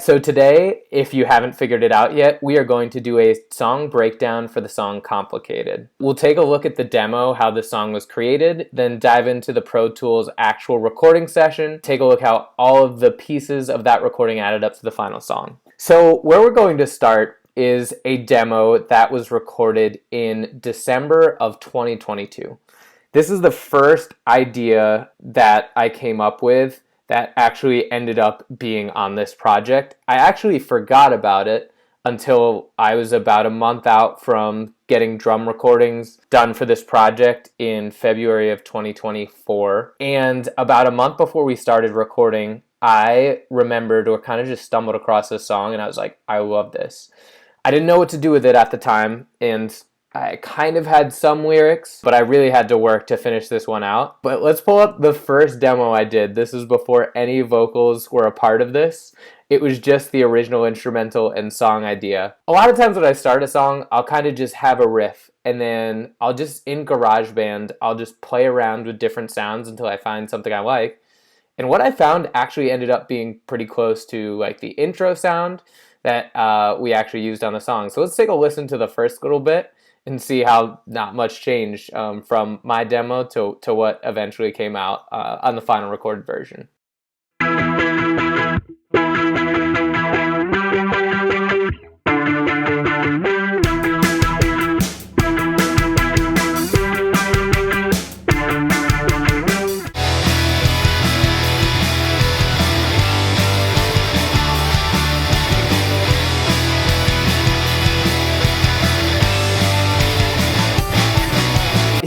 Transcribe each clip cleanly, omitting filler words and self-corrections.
So today, if you haven't figured it out yet, we are going to do a song breakdown for the song Complicated. We'll take a look at the demo, how the song was created, then dive into the Pro Tools actual recording session, take a look how all of the pieces of that recording added up to the final song. So where we're going to start is a demo that was recorded in December of 2022. This is the first idea that I came up with that actually ended up being on this project. I actually forgot about it until I was about a month out from getting drum recordings done for this project in February of 2024. And about a month before we started recording, I remembered or kind of just stumbled across this song and I was like, I love this. I didn't know what to do with it at the time, and I kind of had some lyrics, but I really had to work to finish this one out. But let's pull up the first demo I did. This is before any vocals were a part of this. It was just the original instrumental and song idea. A lot of times when I start a song, I'll kind of just have a riff, and then I'll just, in GarageBand, I'll just play around with different sounds until I find something I like. And what I found actually ended up being pretty close to like the intro sound that we actually used on the song. So let's take a listen to the first little bit and see how not much changed from my demo to what eventually came out on the final recorded version.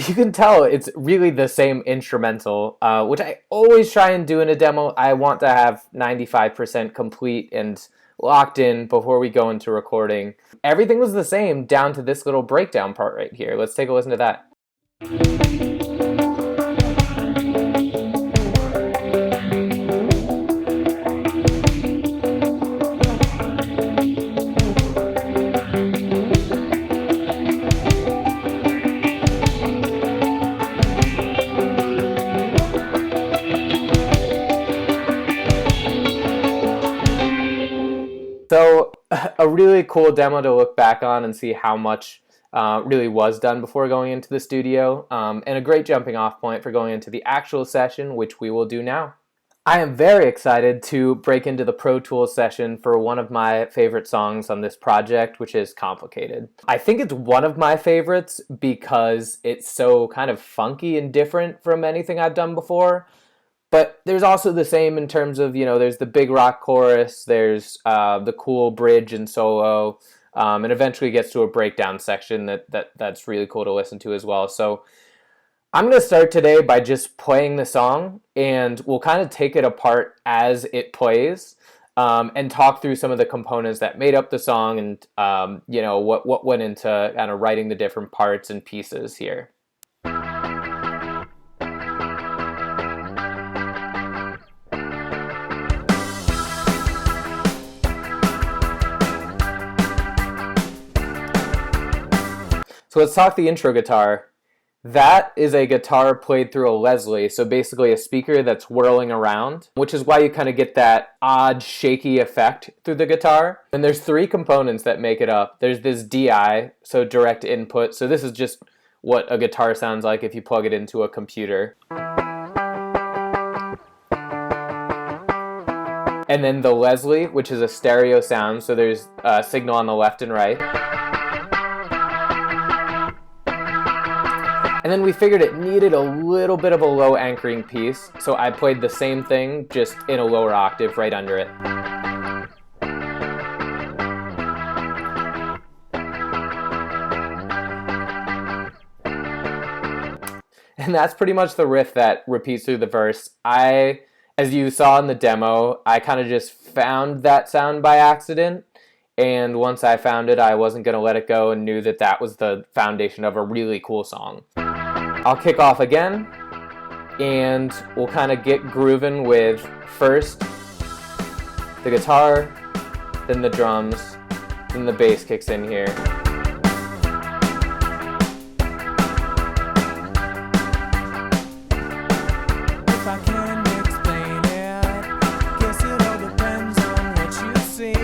You can tell it's really the same instrumental, which I always try and do in a demo. I want to have 95% complete and locked in before we go into recording. Everything was the same down to this little breakdown part right here. Let's take a listen to that. So a really cool demo to look back on and see how much really was done before going into the studio, and a great jumping off point for going into the actual session, which we will do now. I am very excited to break into the Pro Tools session for one of my favorite songs on this project, which is Complicated. I think it's one of my favorites because it's so kind of funky and different from anything I've done before. But there's also the same in terms of, you know, there's the big rock chorus, there's the cool bridge and solo, and eventually gets to a breakdown section that's really cool to listen to as well. So I'm going to start today by just playing the song, and we'll kind of take it apart as it plays, and talk through some of the components that made up the song and, you know, what went into kind of writing the different parts and pieces here. So let's talk the intro guitar. That is a guitar played through a Leslie, so basically a speaker that's whirling around, which is why you kind of get that odd shaky effect through the guitar. And there's three components that make it up. There's this DI, so direct input. So this is just what a guitar sounds like if you plug it into a computer. And then the Leslie, which is a stereo sound, so there's a signal on the left and right. And then we figured it needed a little bit of a low anchoring piece, so I played the same thing, just in a lower octave right under it. And that's pretty much the riff that repeats through the verse. As you saw in the demo, I kind of just found that sound by accident. And once I found it, I wasn't going to let it go and knew that that was the foundation of a really cool song. I'll kick off again, and we'll kind of get grooving with first the guitar, then the drums, then the bass kicks in here. If I can explain it, guess it all depends on what you see.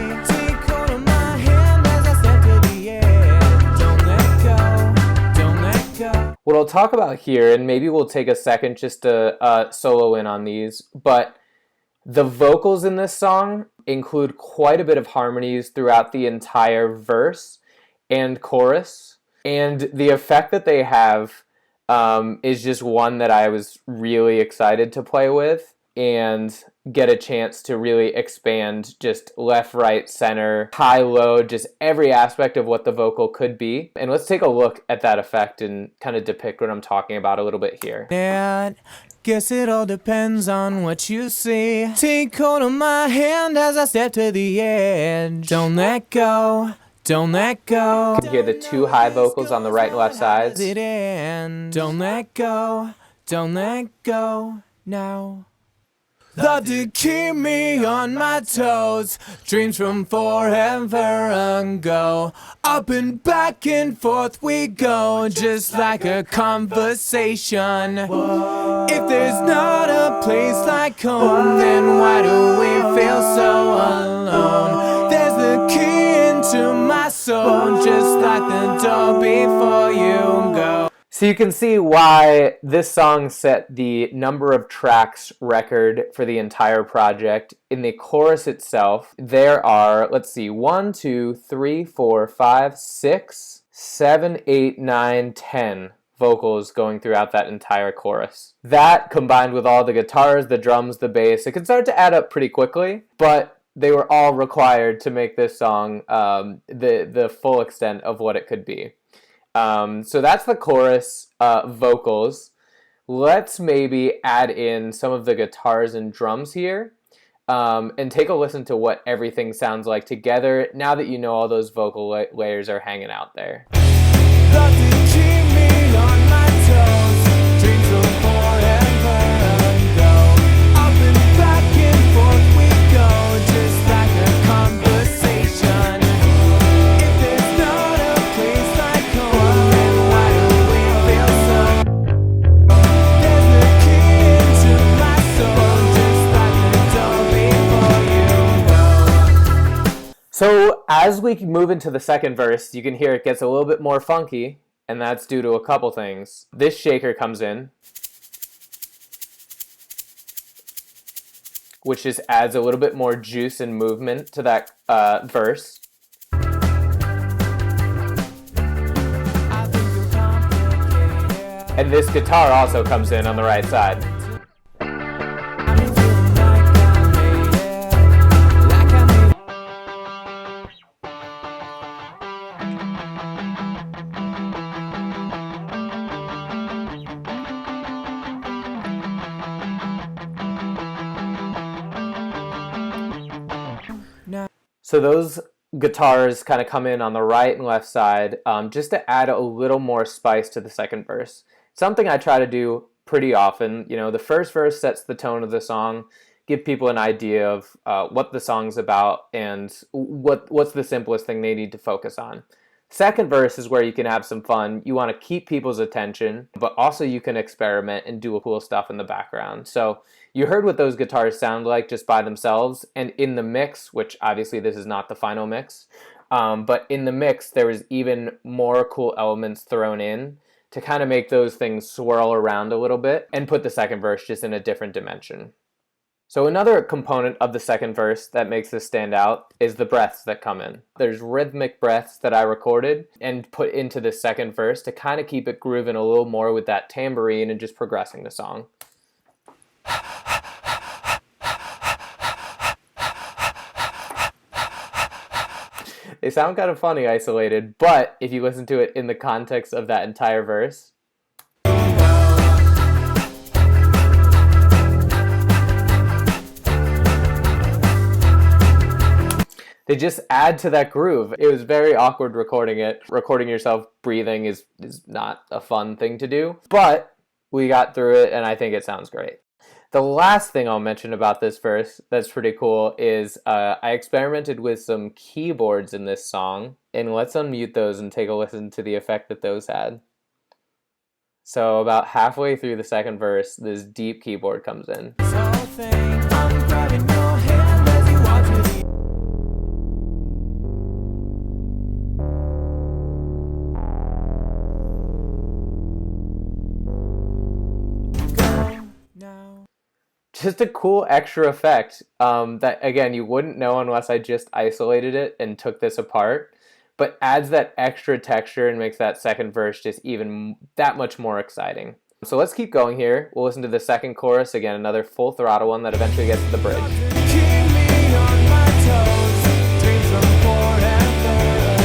What I'll talk about here, and maybe we'll take a second just to solo in on these, but the vocals in this song include quite a bit of harmonies throughout the entire verse and chorus, and the effect that they have is just one that I was really excited to play with and get a chance to really expand just left, right, center, high, low, just every aspect of what the vocal could be. And let's take a look at that effect and kind of depict what I'm talking about a little bit here. And guess it all depends on what you see. Take hold of my hand as I step to the edge. Don't let go. Don't let go. You can hear the two high vocals on the right and left sides. Don't let go. Don't let go now. Love to keep me on my toes. Dreams from forever ago. Up and back and forth we go, just like a conversation. If there's not a place like home, then why do we feel so alone? There's the key into my soul, just like the door before you go. So you can see why this song set the number of tracks record for the entire project. In the chorus itself, there are, let's see, 1, 2, 3, 4, 5, 6, 7, 8, 9, 10 vocals going throughout that entire chorus. That, combined with all the guitars, the drums, the bass, it can start to add up pretty quickly, but they were all required to make this song the full extent of what it could be. So that's the chorus vocals. Let's maybe add in some of the guitars and drums here and take a listen to what everything sounds like together now that you know all those vocal layers are hanging out there. Love to keep me on my toes. Dreams of forever ago. Up and back and forth we go, just like a conversation. If there's not a place like home, then why do we feel so? There's the key into my soul, just like the door before you go. So as we move into the second verse, you can hear it gets a little bit more funky, and that's due to a couple things. This shaker comes in, which just adds a little bit more juice and movement to that verse. And this guitar also comes in on the right side. So those guitars kind of come in on the right and left side just to add a little more spice to the second verse. Something I try to do pretty often. You know, the first verse sets the tone of the song, give people an idea of what the song's about and what's the simplest thing they need to focus on. Second verse is where you can have some fun. You want to keep people's attention, but also you can experiment and do cool stuff in the background. So you heard what those guitars sound like just by themselves, and in the mix, which obviously this is not the final mix, but in the mix there was even more cool elements thrown in to kind of make those things swirl around a little bit and put the second verse just in a different dimension. So another component of the second verse that makes this stand out is the breaths that come in. There's rhythmic breaths that I recorded and put into the second verse to kind of keep it grooving a little more with that tambourine and just progressing the song. They sound kind of funny isolated, but if you listen to it in the context of that entire verse, they just add to that groove. It was very awkward recording it. Recording yourself breathing is not a fun thing to do, but we got through it and I think it sounds great. The last thing I'll mention about this verse that's pretty cool is I experimented with some keyboards in this song, and let's unmute those and take a listen to the effect that those had. So about halfway through the second verse, this deep keyboard comes in. just a cool extra effect that, again, you wouldn't know unless I just isolated it and took this apart, but adds that extra texture and makes that second verse just even that much more exciting. So let's keep going here. We'll listen to the second chorus, again, another full throttle one that eventually gets to the bridge. Keep me on my toes, dreams from forever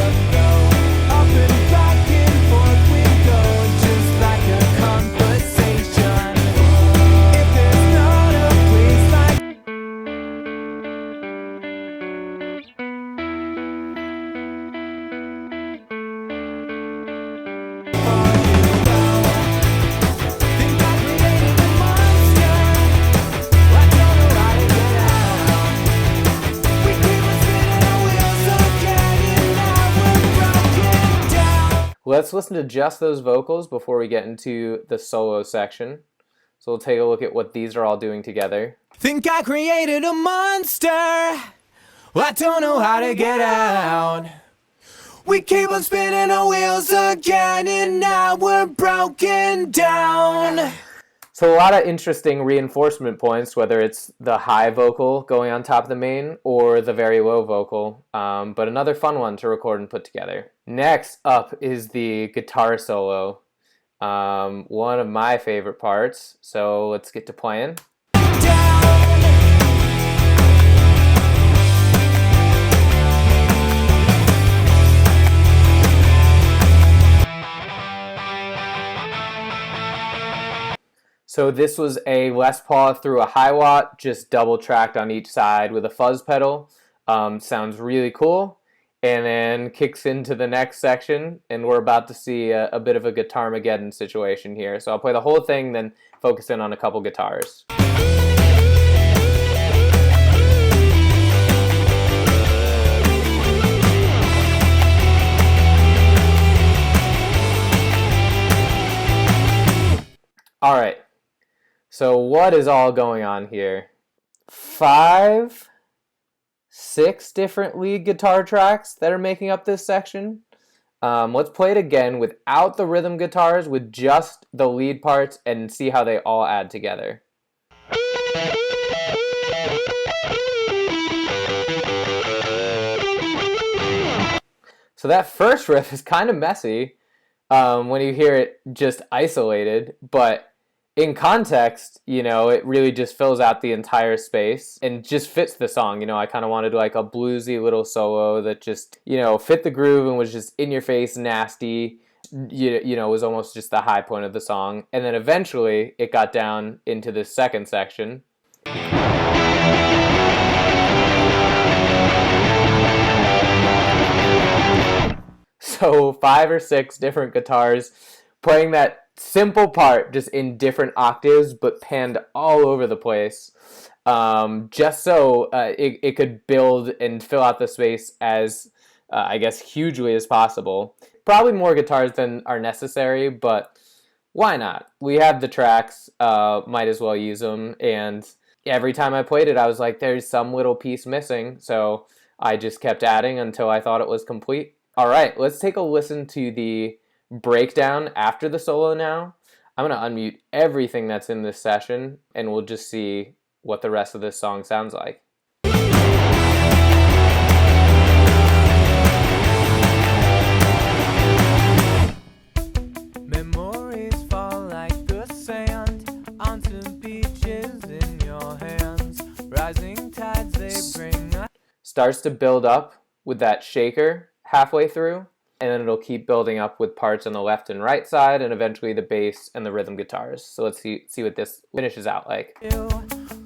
ago. Up and back and forth we go, just like a conversation. If there's not a place like think I created a monster. I don't know how to get out. We keep on spinning our wheels again, and now we're broken down. Let's listen to just those vocals before we get into the solo section. So we'll take a look at what these are all doing together. Think I created a monster. I don't know how to get out. We keep on spinning our wheels again, and now we're broken down. So a lot of interesting reinforcement points, whether it's the high vocal going on top of the main or the very low vocal, but another fun one to record and put together. Next up is the guitar solo, one of my favorite parts, so let's get to playing. So this was a Les Paul through a hi-watt, just double tracked on each side with a fuzz pedal. Sounds really cool. And then kicks into the next section, and we're about to see a bit of a Guitar-mageddon situation here. So I'll play the whole thing, then focus in on a couple guitars. All right. So what is all going on here? 5, 6 different lead guitar tracks that are making up this section. Let's play it again without the rhythm guitars, with just the lead parts, and see how they all add together. So that first riff is kind of messy when you hear it just isolated, but in context, you know, it really just fills out the entire space and just fits the song. You know, I kind of wanted like a bluesy little solo that just, you know, fit the groove and was just in your face, nasty, you know, was almost just the high point of the song. And then eventually it got down into this second section. So 5 or 6 different guitars playing that simple part just in different octaves, but panned all over the place, just so it could build and fill out the space as, I guess, hugely as possible. Probably more guitars than are necessary, but why not? We have the tracks, might as well use them, and every time I played it, I was like, there's some little piece missing, so I just kept adding until I thought it was complete. All right, let's take a listen to the breakdown after the solo now. I'm going to unmute everything that's in this session, and we'll just see what the rest of this song sounds like. Memories fall like the sand onto beaches in your hands. Rising tides, they bring us. Starts to build up with that shaker halfway through, and then it'll keep building up with parts on the left and right side, and eventually the bass and the rhythm guitars. So let's see what this finishes out like.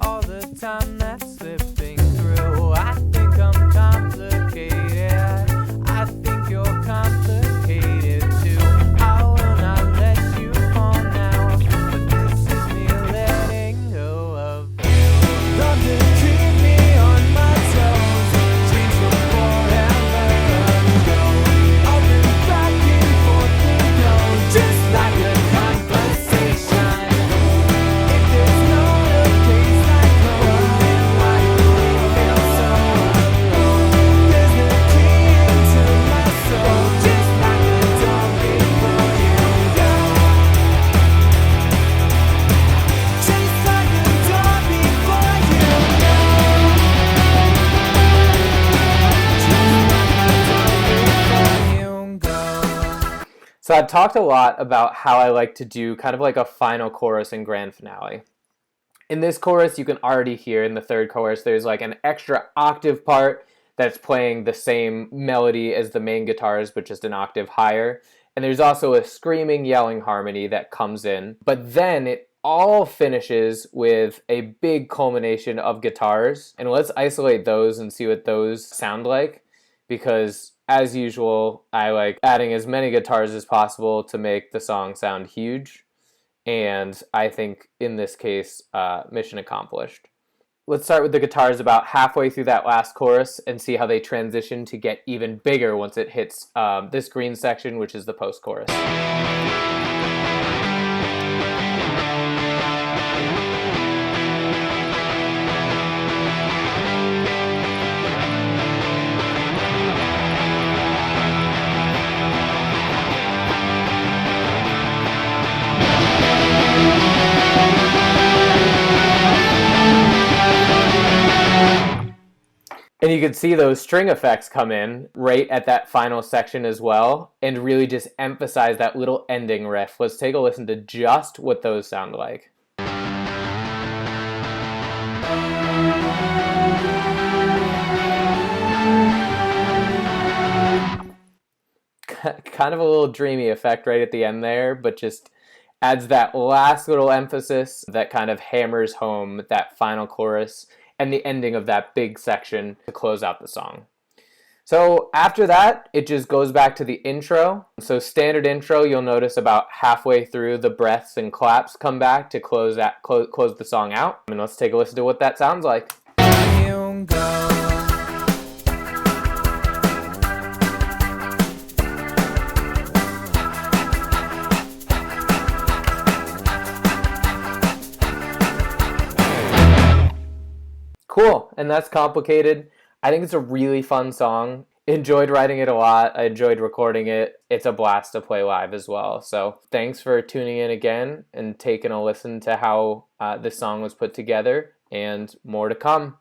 All the time that's slipping through. I think I'm complicated. I think you're complicated too. I will not let you fall now, but this is me letting go of you. Love to keep me on my toes. Dreams from forever ago. Up and back and forth we go, just like a conversation. If there's not a place like home, then why So I've talked a lot about how I like to do kind of like a final chorus and grand finale. In this chorus, you can already hear in the third chorus, there's like an extra octave part that's playing the same melody as the main guitars, but just an octave higher. And there's also a screaming, yelling harmony that comes in. But then it all finishes with a big culmination of guitars. And let's isolate those and see what those sound like, because as usual, I like adding as many guitars as possible to make the song sound huge. And I think in this case, mission accomplished. Let's start with the guitars about halfway through that last chorus and see how they transition to get even bigger once it hits this green section, which is the post-chorus. And you can see those string effects come in right at that final section as well, and really just emphasize that little ending riff. Let's take a listen to just what those sound like. Kind of a little dreamy effect right at the end there, but just adds that last little emphasis that kind of hammers home that final chorus and the ending of that big section to close out the song. So after that, it just goes back to the intro. So standard intro, you'll notice about halfway through the breaths and claps come back to close the song out. And let's take a listen to what that sounds like. Cool, and that's Complicated. I think it's a really fun song. Enjoyed writing it a lot. I enjoyed recording it. It's a blast to play live as well. So thanks for tuning in again and taking a listen to how this song was put together, and more to come.